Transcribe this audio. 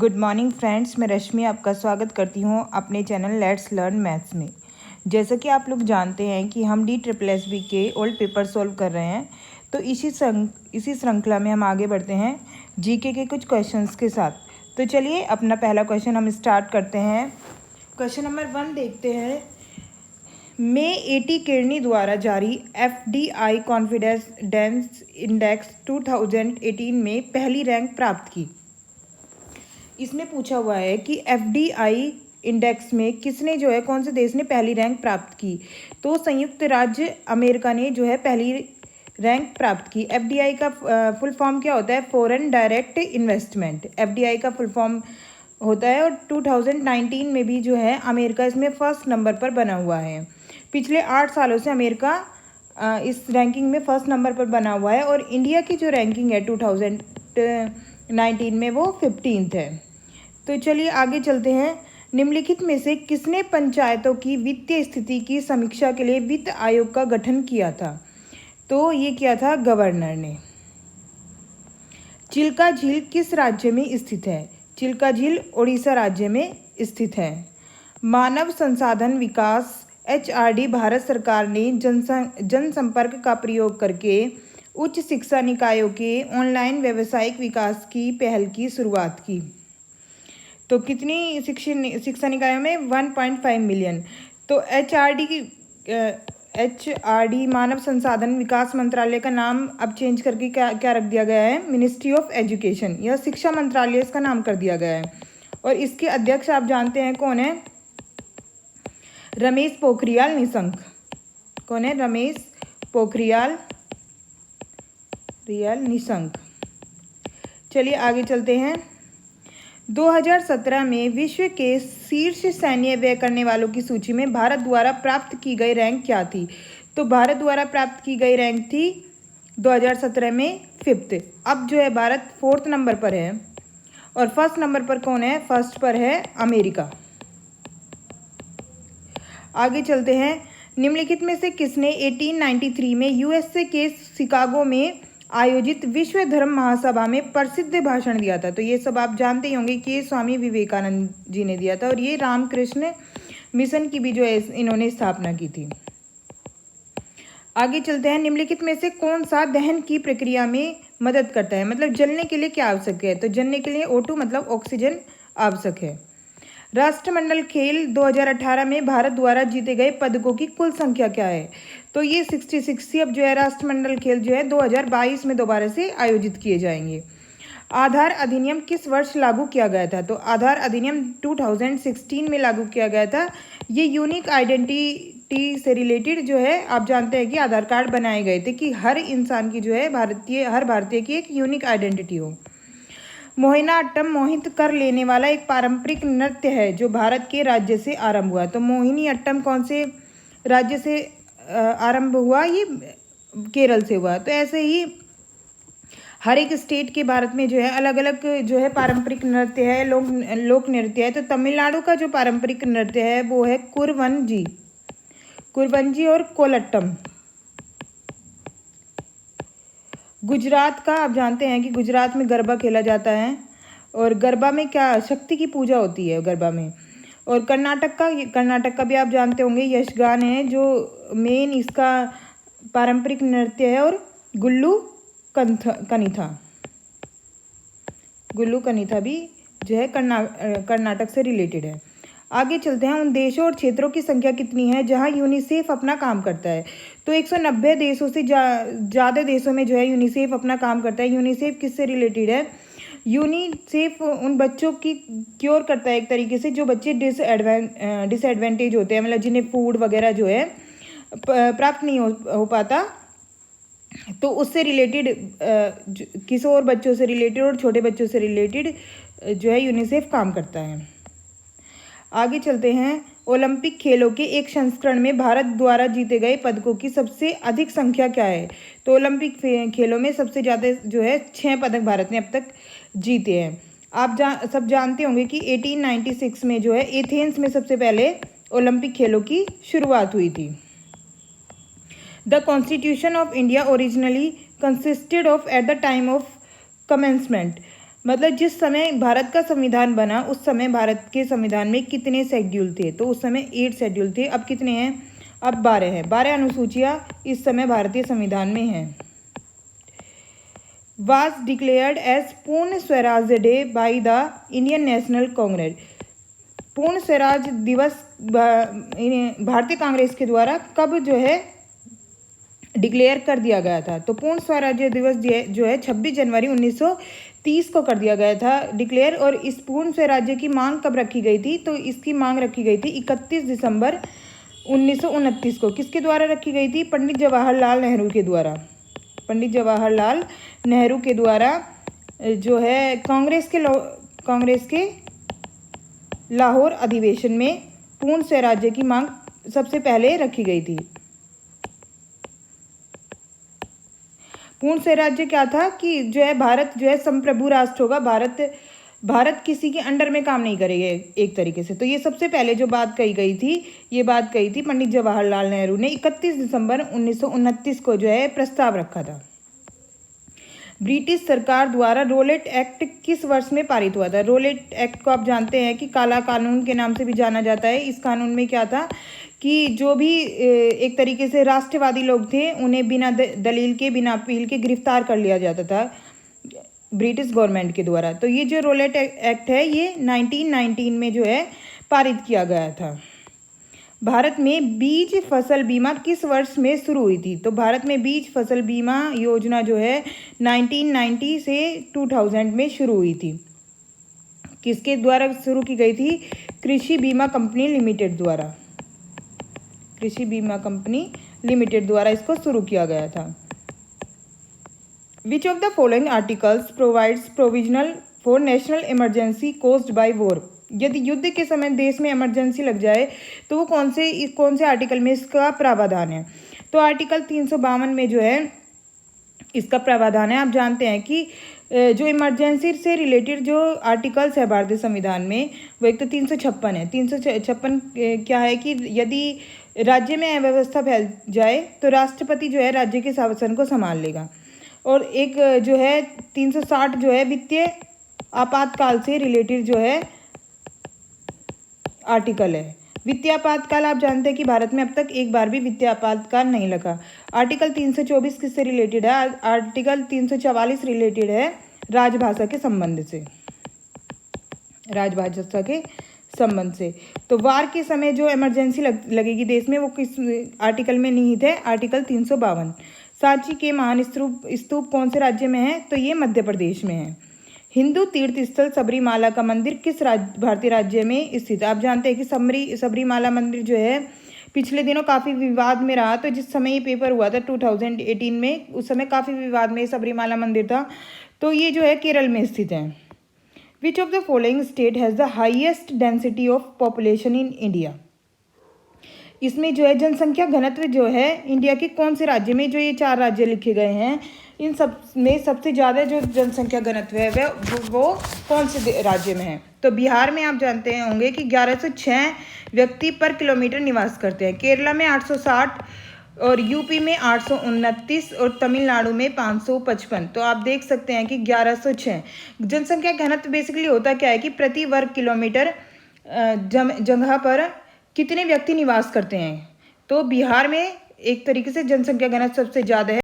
Good morning friends, मैं रश्मि आपका स्वागत करती हूँ अपने चैनल लेट्स लर्न मैथ्स में। जैसा कि आप लोग जानते हैं कि हम DSSB के ओल्ड पेपर सॉल्व कर रहे हैं, तो इसी श्रृंखला में हम आगे बढ़ते हैं जीके के कुछ क्वेश्चंस के साथ। तो चलिए अपना पहला क्वेश्चन हम स्टार्ट करते हैं। क्वेश्चन नंबर 1 देखते हैं। में AT केरनी द्वारा जारी FDI कॉन्फिडेंस इंडेक्स 2018 में पहली रैंक प्राप्त की। इसमें पूछा हुआ है कि FDI इंडेक्स में किसने जो है, कौन से देश ने पहली रैंक प्राप्त की। तो संयुक्त राज्य अमेरिका ने जो है पहली रैंक प्राप्त की। FDI का फुल फॉर्म क्या होता है? Foreign direct investment. FDI का फुल फॉर्म होता है। और 2019 में भी जो है अमेरिका इसमें फर्स्ट नंबर पर बना हुआ है। पिछले 8 सालों से अमेरिका इस रैंकिंग में फर्स्ट नंबर पर बना हुआ है। और इंडिया की जो रैंकिंग है 2019 में वो 15th है। तो चलिए आगे चलते हैं। निम्नलिखित में से किसने पंचायतों की वित्तीय स्थिति की समीक्षा के लिए वित्त आयोग का गठन किया था? तो ये किया था गवर्नर ने। चिल्का झील किस राज्य में स्थित है? चिल्का झील ओडिशा राज्य में स्थित है। मानव संसाधन विकास HRD भारत सरकार ने जनसंपर्क का प्रयोग करके उच्च शिक्षा निकायों के ऑनलाइन व्यावसायिक विकास की पहल की शुरुआत की। तो कितनी शिक्षा निकायों में? 1.5 मिलियन। तो HRD मानव संसाधन विकास मंत्रालय का नाम अब चेंज करके क्या रख दिया गया है? Ministry of education. यह शिक्षा मंत्रालय इसका नाम कर दिया गया है। और इसके अध्यक्ष आप जानते हैं कौन है? रमेश पोखरियाल निशंक। कौन है? रमेश पोखरियाल निशंक। चलिए आगे चलते हैं। 2017 में विश्व के शीर्ष सैन्य व्यय करने वालों की सूची में भारत द्वारा प्राप्त की गई रैंक क्या थी? तो भारत द्वारा प्राप्त की गई रैंक थी 2017 में 5th। अब जो है भारत 4th नंबर पर है। और फर्स्ट नंबर पर कौन है? फर्स्ट पर है अमेरिका। आगे चलते हैं। निम्नलिखित में से किसने 1893 में USA के शिकागो में आयोजित विश्व धर्म महासभा में प्रसिद्ध भाषण दिया था? तो ये सब आप जानते ही होंगे कि स्वामी विवेकानंद जी ने दिया था। और ये रामकृष्ण मिशन की भी जो है इन्होंने स्थापना की थी। आगे चलते हैं। निम्नलिखित में से कौन सा दहन की प्रक्रिया में मदद करता है? मतलब जलने के लिए क्या आवश्यक है? तो जलने के लिए O2 मतलब ऑक्सीजन आवश्यक है। राष्ट्रमंडल खेल 2018 में भारत द्वारा जीते गए पदकों की कुल संख्या क्या है? तो ये 66। अब जो है राष्ट्रमंडल खेल जो है 2022 में दोबारा से आयोजित किए जाएंगे। आधार अधिनियम किस वर्ष लागू किया गया था? तो आधार अधिनियम 2016 में लागू किया गया था। ये यूनिक आइडेंटिटी से रिलेटेड जो है, आप जानते हैं कि आधार कार्ड बनाए गए थे कि हर इंसान की जो है हर भारतीय की एक यूनिक आइडेंटिटी हो। मोहिनीअट्टम मोहित कर लेने वाला एक पारंपरिक नृत्य है जो भारत के राज्य से आरंभ हुआ। तो मोहिनीअट्टम कौन से राज्य से आरंभ हुआ? ये केरल से हुआ। तो ऐसे ही हर एक स्टेट के भारत में जो है अलग अलग जो है पारंपरिक नृत्य है, लोक नृत्य है। तो तमिलनाडु का जो पारंपरिक नृत्य है वो है कुरवंजी और कोलट्टम। गुजरात का आप जानते हैं कि गुजरात में गरबा खेला जाता है। और गरबा में क्या शक्ति की पूजा होती है गरबा में। और कर्नाटक का भी आप जानते होंगे, यक्षगान है जो मेन इसका पारंपरिक नृत्य है। और गुल्लू कनिथा भी जो है कर्नाटक से रिलेटेड है। आगे चलते हैं। उन देशों और क्षेत्रों की संख्या कितनी है जहां यूनिसेफ अपना काम करता है? तो 190 देशों से ज़्यादा देशों में जो है यूनिसेफ अपना काम करता है। यूनिसेफ किससे रिलेटेड है? यूनिसेफ उन बच्चों की क्योर करता है एक तरीके से जो बच्चे डिसएडवांटेज होते हैं, मतलब जिन्हें फूड वगैरह जो है प्राप्त नहीं हो पाता। तो उससे रिलेटेड किशोर बच्चों से रिलेटेड और छोटे बच्चों से रिलेटेड जो है यूनिसेफ काम करता है। आगे चलते हैं। ओलंपिक खेलों के एक संस्करण में भारत द्वारा जीते गए पदकों की सबसे अधिक संख्या क्या है? तो ओलंपिक खेलों में सबसे ज़्यादा जो है 6 पदक भारत ने अब तक जीते हैं। आप सब जानते होंगे कि 1896 में जो है एथेंस में सबसे पहले ओलंपिक खेलों की शुरुआत हुई थी। The constitution of India originally consisted of at the time of commencement. मतलब जिस समय भारत का संविधान बना उस समय भारत के संविधान में कितने शेड्यूल थे? तो उस समय 8 शेड्यूल थे। अब कितने हैं? अब 12 हैं। 12 अनुसूचियाँ इस समय भारतीय संविधान में हैं। वाज डिक्लेयर्ड एज पूर्ण स्वराज्य day by the Indian national Congress. पूर्ण स्वराज दिवस भारतीय कांग्रेस के द्वारा कब जो है डिक्लेयर कर दिया गया था? तो पूर्ण स्वराज्य दिवस जो है 26 जनवरी 1930 को कर दिया गया था डिक्लेयर। और इस पूर्ण स्वराज्य की मांग कब रखी गई थी? तो इसकी मांग रखी गई थी 31 दिसंबर 1929 को। किसके द्वारा रखी गई थी? पंडित जवाहरलाल नेहरू के द्वारा। पंडित जवाहरलाल नेहरू के द्वारा जो है कांग्रेस के लाहौर अधिवेशन में पूर्ण स्वराज्य की मांग सबसे पहले रखी गई थी। पूर्ण स्वराज्य क्या था कि जो है भारत जो है संप्रभु राष्ट्र होगा। भारत किसी के अंडर में काम नहीं करेगा एक तरीके से। तो ये सबसे पहले जो बात कही गई थी, ये बात कही थी पंडित जवाहरलाल नेहरू ने 31 दिसंबर 1929 को जो है प्रस्ताव रखा था। ब्रिटिश सरकार द्वारा रोलेट एक्ट किस वर्ष में पारित हुआ था? रोलेट एक्ट को आप जानते हैं कि काला कानून के नाम से भी जाना जाता है। इस कानून में क्या था कि जो भी एक तरीके से राष्ट्रवादी लोग थे उन्हें बिना दलील के, बिना अपील के गिरफ्तार कर लिया जाता था ब्रिटिश गवर्नमेंट के द्वारा। तो ये जो रोलेट एक्ट है ये 1919 में जो है पारित किया गया था। भारत में बीज फसल बीमा किस वर्ष में शुरू हुई थी? तो भारत में बीज फसल बीमा योजना जो है 1990 से 2000 में शुरू हुई थी। किसके द्वारा शुरू की गई थी? कृषि बीमा कंपनी लिमिटेड द्वारा। कृषि बीमा कंपनी लिमिटेड द्वारा इसको शुरू किया गया था। Which of the following articles provides provisional for national emergency caused by war? यदि युद्ध के समय देश में इमरजेंसी लग जाए तो वो कौन से आर्टिकल में इसका प्रावधान है? तो आर्टिकल 352 में जो है इसका प्रावधान है। आप जानते हैं कि जो इमरजेंसी से रिलेटेड जो आर्टिकल्स है भारतीय संविधान में वो एक तो 356 है। 356 क्या है कि यदि राज्य में अव्यवस्था फैल जाए तो राष्ट्रपति जो है राज्य के शासन को संभाल लेगा। और एक जो है 360 जो है वित्तीय आपातकाल से रिलेटेड जो है आर्टिकल है। वित्तीय आपातकाल आप जानते हैं कि भारत में अब तक एक बार भी वित्तीय आपातकाल नहीं लगा। आर्टिकल 324 किससे रिलेटेड है? आर्टिकल 344 रिलेटेड है राजभाषा के संबंध से। राजभाषा के संबंध से। तो वार के समय जो इमरजेंसी लगेगी देश में वो किस आर्टिकल में निहित है? आर्टिकल 352। सांची के महान स्तूप कौन से राज्य में है? तो ये मध्य प्रदेश में है। हिंदू तीर्थ स्थल सबरीमाला का मंदिर किस भारतीय राज्य में स्थित है? आप जानते हैं कि सबरीमाला मंदिर जो है पिछले दिनों काफ़ी विवाद में रहा। तो जिस समय ये पेपर हुआ था 2018 में, उस समय काफ़ी विवाद में सबरीमाला मंदिर था। तो ये जो है केरल में स्थित है। Which of the following state has the highest density of population in India? इसमें जो है जनसंख्या घनत्व जो है इंडिया के कौन से राज्य में, जो ये 4 राज्य लिखे गए हैं इन सब में सबसे ज़्यादा जो जनसंख्या घनत्व है वो कौन से राज्य में है? तो बिहार में आप जानते होंगे कि 1106 व्यक्ति पर किलोमीटर निवास करते हैं। केरला में 860 और यूपी में 829 और तमिलनाडु में 555। तो आप देख सकते हैं कि 1106 जनसंख्या घनत्व बेसिकली होता क्या है कि प्रति वर्ग किलोमीटर जगह पर कितने व्यक्ति निवास करते हैं। तो बिहार में एक तरीके से जनसंख्या घनत्व सबसे ज़्यादा है।